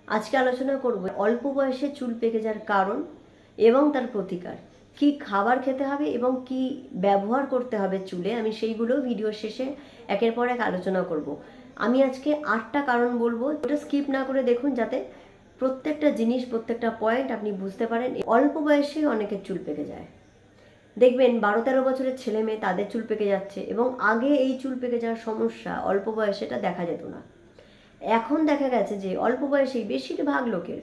আজকে আলোচনা করব অল্প বয়সে চুল পেকে যাওয়ার কারণ এবং তার প্রতিকার। কি খাবার খেতে হবে এবং কি ব্যবহার করতে হবে চুলে, আমি সেইগুলো ভিডিও শেষে একের পর এক আলোচনা করব। আমি আজকে 8টা কারণ বলবো, ওটা স্কিপ না করে দেখুন, যাতে প্রত্যেকটা জিনিস, প্রত্যেকটা পয়েন্ট আপনি বুঝতে পারেন। অল্প বয়সে অনেকের চুল পেকে যায়, দেখবেন 12-13 বছরের ছেলে মেয়ে তাদের চুল পেকে যাচ্ছে, এবং আগে এই চুল পেকে যাওয়ার সমস্যা অল্প বয়সে এটা দেখা যেত না। এখন দেখা গেছে যে অল্প বয়সেই বেশিরভাগ লোকের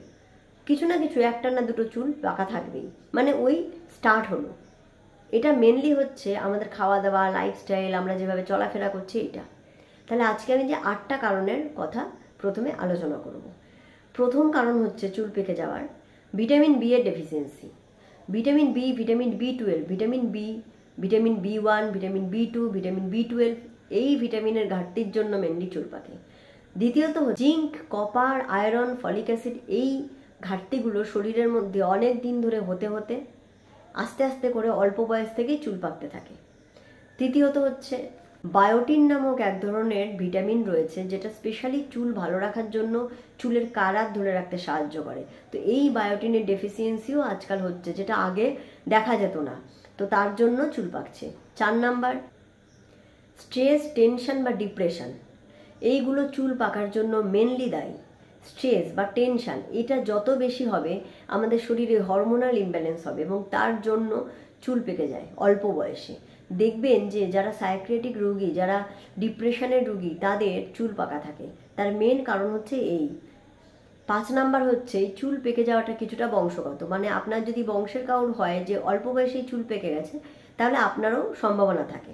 কিছু না কিছু, একটা না দুটো চুল পাকা থাকবেই, মানে ওই স্টার্ট হলো। এটা মেনলি হচ্ছে আমাদের খাওয়া দাওয়া, লাইফস্টাইল, আমরা যেভাবে চলাফেরা করছি এটা। তাহলে আজকে আমি যে 8টা কারণের কথা প্রথমে আলোচনা করব। প্রথম কারণ হচ্ছে চুল পেকে যাওয়ার ভিটামিন বি এর deficiency. Vitamin B, vitamin বি12, vitamin B, vitamin B one, vitamin B2, vitamin বি12, এই ভিটামিনের ঘাটতির জন্য মেনলি চুল পাকে। দ্বিতীয়ত zinc, copper, iron, folic acid, এই ঘাটতিগুলো শরীরের মধ্যে অনেক দিন ধরে হতে হতে আস্তে আস্তে করে অল্প বয়স থেকেই চুল পাকতে থাকে। তৃতীয়ত হচ্ছে বায়োটিন নামক এক ধরনের ভিটামিন রয়েছে, যেটা স্পেশালি চুল ভালো রাখার জন্য চুলের কালার ধরে রাখতে সাহায্য করে। তো এই বায়োটিনের ডেফিসিয়েন্সিও আজকাল হচ্ছে, যেটা আগে দেখা যেত না, তো তার জন্য চুল পাকছে। 4 নাম্বার, স্ট্রেস, টেনশন বা ডিপ্রেশন, এইগুলো চুল পাকার জন্য মেনলি দায়ী। স্ট্রেস বা টেনশন, এটা যত বেশি হবে আমাদের শরীরে হরমোনাল ইমব্যালেন্স হবে, এবং তার জন্য চুল পেকে যায় অল্প বয়সে। দেখবেন যে যারা সাইকিয়াট্রিক রোগী, যারা ডিপ্রেশনের রোগী, তাদের চুল পাকা থাকে। তার মেন কারণ হচ্ছে এই। 5 নাম্বার হচ্ছে চুল পেকে যাওয়াটা কিছুটা বংশগত, মানে আপনার যদি বংশের কারোর হয় যে অল্প বয়সেই চুল পেকে গেছে, তাহলে আপনারও সম্ভাবনা থাকে।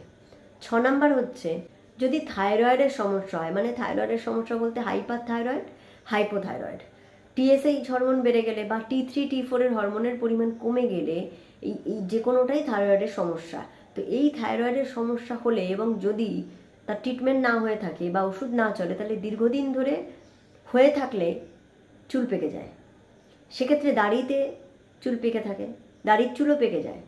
6 নাম্বার হচ্ছে যদি থাইরয়েডের সমস্যা হয়, মানে থাইরয়েডের সমস্যা বলতে hyper thyroid, hypothyroid, TSH hormone বেড়ে গেলে বা T3 T4 এর হরমোনের পরিমাণ কমে গেলে, এই যে কোনোটাই থাইরয়েডের সমস্যা। তো এই থাইরয়েডের সমস্যা হলে এবং যদি তার ট্রিটমেন্ট না হয়ে থাকে বা ওষুধ না চলে, তাহলে দীর্ঘদিন ধরে হয়ে থাকলে চুল পেকে যায়। সেক্ষেত্রে দাড়িতে চুল পেকে থাকে, দাড়ির চুলও পেকে যায়।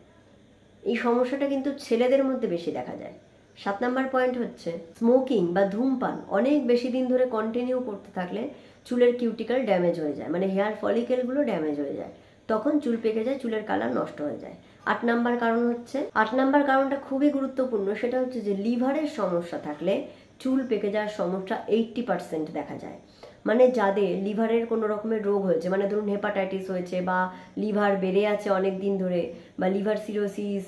এই সমস্যাটা কিন্তু ছেলেদের মধ্যে বেশি দেখা যায়। 7 নাম্বার পয়েন্ট হচ্ছে স্মোকিং বা ধূমপান অনেক বেশি দিন ধরে কন্টিনিউ করতে থাকলে চুলের কিউটিক্যাল ড্যামেজ হয়ে যায়, মানে হেয়ার ফলিকেলগুলো ড্যামেজ হয়ে যায়, তখন চুল পেকে যায়, চুলের কালার নষ্ট হয়ে যায়। 8 নাম্বার কারণ হচ্ছে, 8 নাম্বার কারণটা খুবই গুরুত্বপূর্ণ, সেটা হচ্ছে যে লিভারের সমস্যা থাকলে চুল পেকে যাওয়ার সমস্যা 80% দেখা যায়। মানে যাদের লিভারের কোনো রকমের রোগ হয়েছে, মানে ধরুন হেপাটাইটিস হয়েছে, বা লিভার বেড়ে আছে অনেক দিন ধরে, বা লিভার সিরোসিস,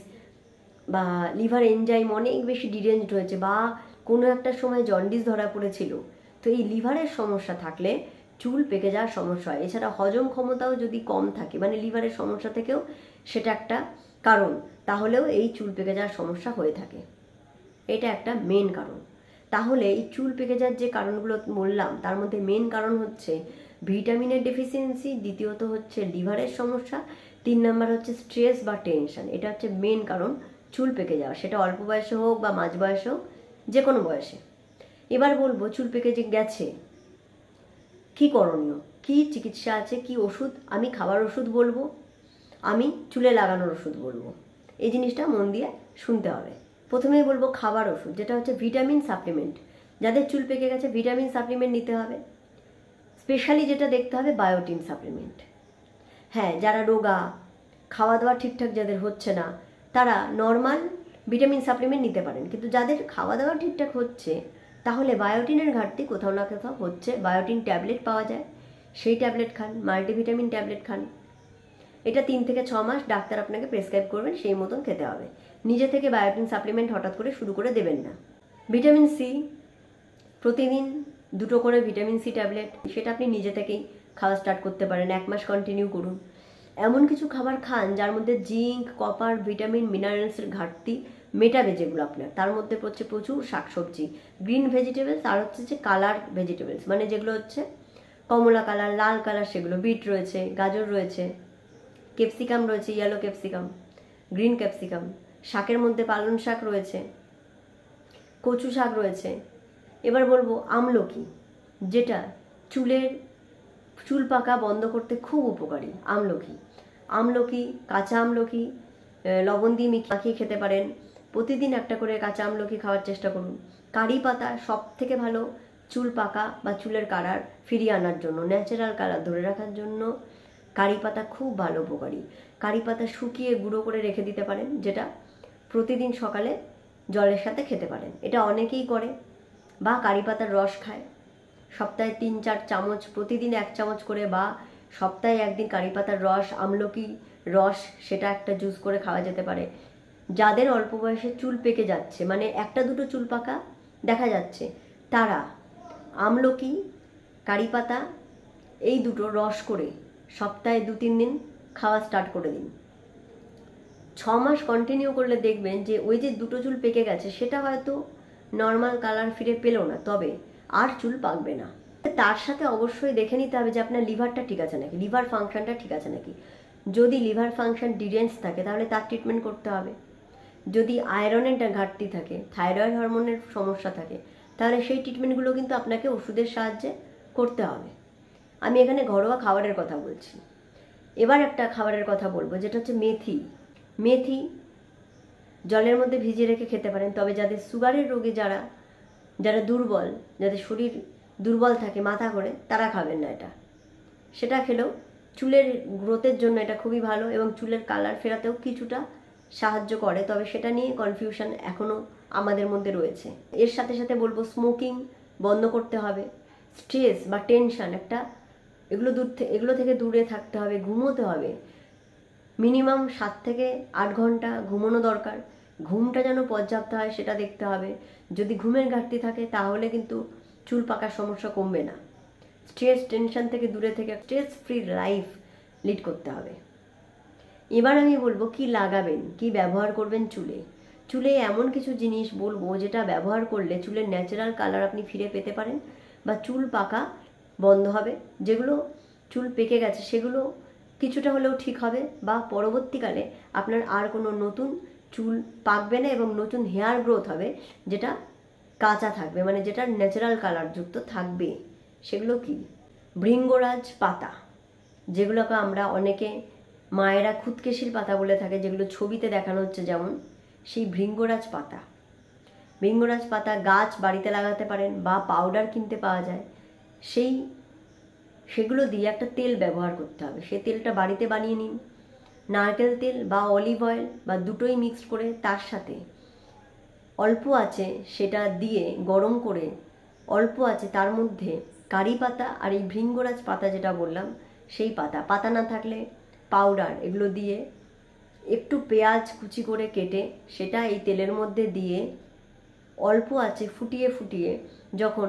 বা লিভার এনজাইম অনেক বেশি ডিরেঞ্জড হয়েছে, বা কোনো একটা সময় জন্ডিস ধরা পড়েছিল, তো এই লিভারের সমস্যা থাকলে চুল পেকে যাওয়ার সমস্যা হয়। এছাড়া হজম ক্ষমতাও যদি কম থাকে, মানে লিভারের সমস্যা থেকেও সেটা একটা কারণ, তাহলেও এই চুল পেকে যাওয়ার সমস্যা হয়ে থাকে। এটা একটা মেন কারণ। তাহলে এই চুল পেকে যাওয়ার যে কারণগুলো বললাম, তার মধ্যে মেন কারণ হচ্ছে ভিটামিনের ডেফিসিয়েন্সি, দ্বিতীয়ত হচ্ছে লিভারের সমস্যা, 3 নাম্বার হচ্ছে স্ট্রেস বা টেনশন। এটা হচ্ছে মেন কারণ চুল পেকে যাওয়া, সেটা অল্প বয়সে হোক বা মাঝ বয়সে হোক, যে কোনো বয়সে। এবার বলবো চুল পেকে যে গেছে কি করণীয়, কি চিকিৎসা আছে, কি ওষুধ। আমি খাবার ওষুধ বলবো, আমি চুলে লাগানোর ওষুধ বলবো, এই জিনিসটা মন দিয়ে শুনতে হবে। প্রথমেই বলবো খাবার ওষুধ, যেটা হচ্ছে ভিটামিন সাপ্লিমেন্ট। যাদের চুল পেকে গেছে ভিটামিন সাপ্লিমেন্ট নিতে হবে। স্পেশালি যেটা দেখতে হবে বায়োটিন সাপ্লিমেন্ট। হ্যাঁ, যারা রোগা, খাওয়া দাওয়া ঠিকঠাক যাদের হচ্ছে না, তারা নর্মাল ভিটামিন সাপ্লিমেন্ট নিতে পারেন, কিন্তু যাদের খাওয়া দাওয়া ঠিকঠাক হচ্ছে, তাহলে বায়োটিনের ঘাটতি কোথাও না কোথাও হচ্ছে। বায়োটিন ট্যাবলেট পাওয়া যায়, সেই ট্যাবলেট খান, মাল্টিভিটামিন ট্যাবলেট খান। এটা 3 থেকে 6 মাস ডাক্তার আপনাকে প্রেসক্রাইব করবেন, সেই মতন খেতে হবে। নিজে থেকে বায়োটিন সাপ্লিমেন্ট হঠাৎ করে শুরু করে দেবেন না। ভিটামিন সি, প্রতিদিন 2টো করে ভিটামিন সি ট্যাবলেট, সেটা আপনি নিজে থেকেই খাওয়া স্টার্ট করতে পারেন, 1 মাস কন্টিনিউ করুন। এমন কিছু খাবার খান যার মধ্যে জিঙ্ক, কপার, ভিটামিন, মিনারেলসের ঘাটতি মেটাবে, যেগুলো আপনার, তার মধ্যে হচ্ছে প্রচুর শাকসবজি, গ্রিন ভেজিটেবলস, আর হচ্ছে যে কালার ভেজিটেবলস, মানে যেগুলো হচ্ছে কমলা কালার, লাল কালার, সেগুলো বিট রয়েছে, গাজর রয়েছে, ক্যাপসিকাম রয়েছে, ইয়েলো ক্যাপসিকাম, গ্রিন ক্যাপসিকাম, শাকের মধ্যে পালং শাক রয়েছে, কচু শাক রয়েছে। এবার বলবো আমলকি, যেটা চুল পাকা বন্ধ করতে খুব উপকারী। আমলকি, কাঁচা আমলকি লবণ দিয়ে মাখিয়ে খেতে পারেন। প্রতিদিন একটা করে কাঁচা আমলকি খাওয়ার চেষ্টা করুন। কারি পাতা সব থেকে ভালো চুল পাকা বা চুলের কালার ফিরিয়ে আনার জন্য, ন্যাচারাল কালার ধরে রাখার জন্য কারি পাতা খুব ভালো উপকারী। কারি পাতা শুকিয়ে গুঁড়ো করে রেখে দিতে পারেন, যেটা প্রতিদিন সকালে জলের সাথে খেতে পারেন। এটা অনেকেই করে। বা কারি পাতার রস খায়, সপ্তাহে 3-4 চামচ, প্রতিদিন 1 চামচ করে, বা সপ্তাহে একদিন কারি পাতার রস, আমলকি রস, সেটা একটা জুস করে খাওয়া যেতে পারে। যাদের অল্প বয়সে চুল পেকে যাচ্ছে, মানে 1-2 চুল পাকা দেখা যাচ্ছে, তারা আমলকি, কারি পাতা এই দুটো রস করে সপ্তাহে 2-3 দিন খাওয়া স্টার্ট করে দিন। 6 মাস কন্টিনিউ করলে দেখবেন যে ওই যে 2 চুল পেকে গেছে সেটা হয়তো নর্মাল কালার ফিরে পেল না, তবে আর চুল পাকবে না। তার সাথে অবশ্যই দেখে নিতে হবে যে আপনার লিভারটা ঠিক আছে নাকি, লিভার ফাংশনটা ঠিক আছে নাকি। যদি লিভার ফাংশন ডিরেঞ্জ থাকে তাহলে তার ট্রিটমেন্ট করতে হবে। যদি আয়রনের ঘাটতি থাকে, থাইরয়েড হরমোনের সমস্যা থাকে, তাহলে সেই ট্রিটমেন্টগুলো কিন্তু আপনাকে ওষুধের সাহায্যে করতে হবে। আমি এখানে ঘরোয়া খাবারের কথা বলছি। এবার একটা খাবারের কথা বলবো, যেটা হচ্ছে মেথি। মেথি জলের মধ্যে ভিজিয়ে রেখে খেতে পারেন, তবে যাদের সুগারের রোগী, যারা দুর্বল, যাদের শরীর দুর্বল থাকে মাথা করে, তারা খাবেন না এটা। সেটা খেলেও চুলের গ্রোথের জন্য এটা খুবই ভালো এবং চুলের কালার ফেরাতেও কিছুটা সাহায্য করে, তবে সেটা নিয়ে কনফিউশন এখনও আমাদের মধ্যে রয়েছে। এর সাথে সাথে বলবো স্মোকিং বন্ধ করতে হবে। স্ট্রেস বা টেনশন এগুলো থেকে দূরে থাকতে হবে। ঘুমোতে হবে, মিনিমাম 7 থেকে 8 ঘন্টা ঘুমানো দরকার। ঘুমটা যেন পর্যাপ্ত হয় সেটা দেখতে হবে। যদি ঘুমের ঘাটতি থাকে তাহলে কিন্তু চুল পাকার সমস্যা কমবে না। স্ট্রেস টেনশন থেকে দূরে থেকে স্ট্রেস ফ্রি লাইফ লিড করতে হবে। এবার আমি বলবো কি লাগাবেন, কি ব্যবহার করবেন চুলে এমন কিছু জিনিস বলবো যেটা ব্যবহার করলে চুলের ন্যাচারাল কালার আপনি ফিরে পেতে পারেন, বা চুল পাকা বন্ধ হবে। যেগুলো চুল পেকে গেছে সেগুলো কিছুটা হলেও ঠিক হবে, বা পরবর্তীকালে আপনার আর কোনো নতুন চুল পাকবে না এবং নতুন হেয়ার গ্রোথ হবে, যেটা কাঁচা থাকবে, মানে যেটা ন্যাচারাল কালার যুক্ত থাকবে। সেগুলো কি? ভৃঙ্গরাজ পাতা, যেগুলোকে আমরা অনেকে মায়েরা খুদকেশির পাতা বলে থাকে, যেগুলো ছবিতে দেখানো হচ্ছে যেমন, সেই ভৃঙ্গরাজ পাতা গাছ বাড়িতে লাগাতে পারেন, বা পাউডার কিনতে পাওয়া যায়। সেগুলো দিয়ে একটা তেল ব্যবহার করতে হবে। সেই তেলটা বাড়িতে বানিয়ে নিন। নারকেল তেল বা অলিভ অয়েল বা দুটোই মিক্সড করে তার সাথে অল্প আছে সেটা দিয়ে গরম করে অল্প আছে তার মধ্যে কারি পাতা আর এই ভৃঙ্গরাজ পাতা যেটা বললাম সেই পাতা না থাকলে পাউডার, এগুলো দিয়ে একটু পেঁয়াজ কুচি করে কেটে সেটা এই তেলের মধ্যে দিয়ে অল্প আছে ফুটিয়ে যখন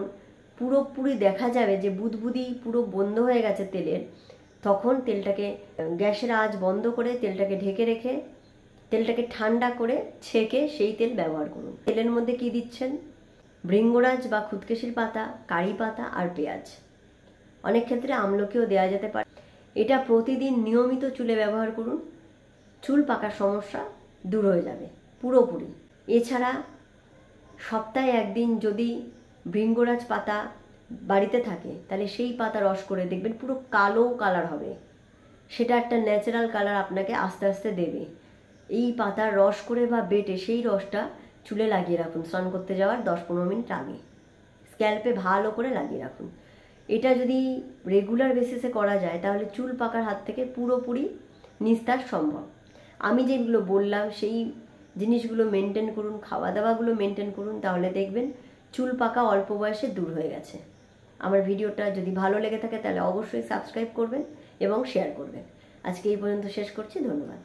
পুরোপুরি দেখা যাবে যে বুদবুদি পুরো বন্ধ হয়ে গেছে তেলের, তখন তেলটাকে গ্যাসের আঁচ বন্ধ করে তেলটাকে ঢেকে রেখে তেলটাকে ঠান্ডা করে ছেঁকে সেই তেল ব্যবহার করুন। তেলের মধ্যে কি দিচ্ছেন? ভৃঙ্গরাজ বা খুদকেশির পাতা, কারি পাতা আর পেঁয়াজ, অনেক ক্ষেত্রে আমলকিও দেওয়া যেতে পারে। এটা প্রতিদিন নিয়মিত চুলে ব্যবহার করুন, চুল পাকার সমস্যা দূর হয়ে যাবে পুরোপুরি। এছাড়া সপ্তাহে একদিন যদি ভৃঙ্গরাজ পাতা বাড়িতে থাকে তাহলে সেই পাতা রস করে দেখবেন পুরো কালো কালার হবে। সেটা একটা ন্যাচারাল কালার আপনাকে আস্তে আস্তে দেবে। এই পাতার রস করে বা বেটে সেই রসটা চুলে লাগিয়ে রাখুন স্নান করতে যাওয়ার 10-15 মিনিট আগে, স্ক্যাল্পে ভালো করে লাগিয়ে রাখুন। এটা যদি রেগুলার বেসিসে করা যায় তাহলে চুল পাকার হাত থেকে পুরোপুরি নিস্তার সম্ভব। আমি যেগুলো বললাম সেই জিনিসগুলো মেনটেন করুন, খাওয়া দাওয়াগুলো মেনটেন করুন, তাহলে দেখবেন চুল পাকা অল্প বয়সে দূর হয়ে গেছে। আমার ভিডিওটা যদি ভালো লেগে থাকে তাহলে অবশ্যই সাবস্ক্রাইব করবেন এবং শেয়ার করবেন। আজকে এই পর্যন্ত শেষ করছি, ধন্যবাদ।